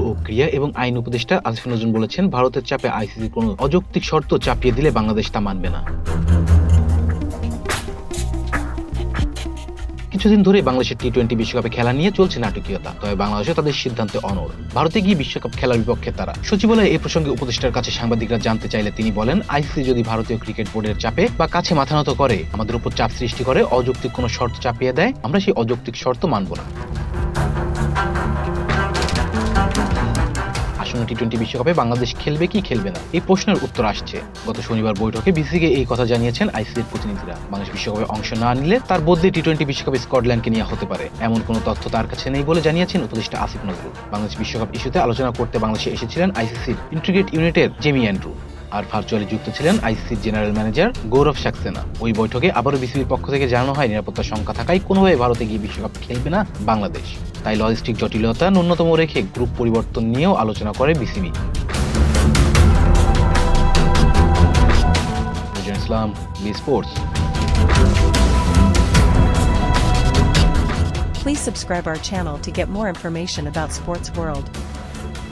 ও ক্রীড়া এবং আইন উপদেষ্টা আসিফ নজরুল বলেছেন, ভারতের চাপে আইসিসির কোনো অযৌক্তিক শর্ত চাপিয়ে দিলে বাংলাদেশ তা মানবে না। কিছুদিন ধরে বাংলাদেশের টি-20 বিশ্বকাপে খেলা নিয়ে চলছে নাটকীয়তা, তবে বাংলাদেশও তাদের সিদ্ধান্তে অনড়। ভারতে গিয়ে বিশ্বকাপ খেলার বিপক্ষে তারা। সচিবালয়ে এই প্রসঙ্গে উপদেষ্টার কাছে সাংবাদিকরা জানতে চাইলে তিনি বলেন, আইসিসি যদি ভারতীয় ক্রিকেট বোর্ডের চাপে বা কাছে মাথা নত করে, আমাদের উপর চাপ সৃষ্টি করে, অযৌক্তিক কোনো শর্ত চাপিয়ে দেয়, আমরা সেই অযৌক্তিক শর্ত মানব না। আসন্ন টি-20 বিশ্বকাপে বাংলাদেশ খেলবে কি খেলবে না, এই প্রশ্নের উত্তর আসছে। গত শনিবার বৈঠকে বিসিসিকে এই কথা জানিয়েছেন আইসিসির প্রতিনিধিরা। বাংলাদেশ বিশ্বকাপে অংশ না নিলে তার বদলে টি-20 বিশ্বকাপে স্কটল্যান্ডকে নেওয়া হতে পারে, এমন কোনো তথ্য তার কাছে নেই বলে জানিয়েছেন উপদেষ্টা আসিফ নজরুল। বাংলাদেশ বিশ্বকাপ ইস্যুতে আলোচনা করতে বাংলাদেশে এসেছিলেন আইসিসির ইন্টিগ্রেট ইউনিটের জেমি অ্যান্ড্রু, আর ভার্চুয়ালি যুক্ত ছিলেন আইসিসির জেনারেল ম্যানেজার গৌরব সাক্সেনা। ওই বৈঠকে আবারও বিসিবির পক্ষ থেকে জানানো হয়, নিরাপত্তার সংখ্যা থাকায় কোনোভাবে ভারতে গিয়ে বিশ্বকাপ খেলবে না বাংলাদেশ। তাই লজিস্টিক জটিলতা ন্যূনতম রেখে গ্রুপ পরিবর্তন নিয়েও আলোচনা করে BCB. Islam, B Sports. Please subscribe our channel to get more information about Sports World.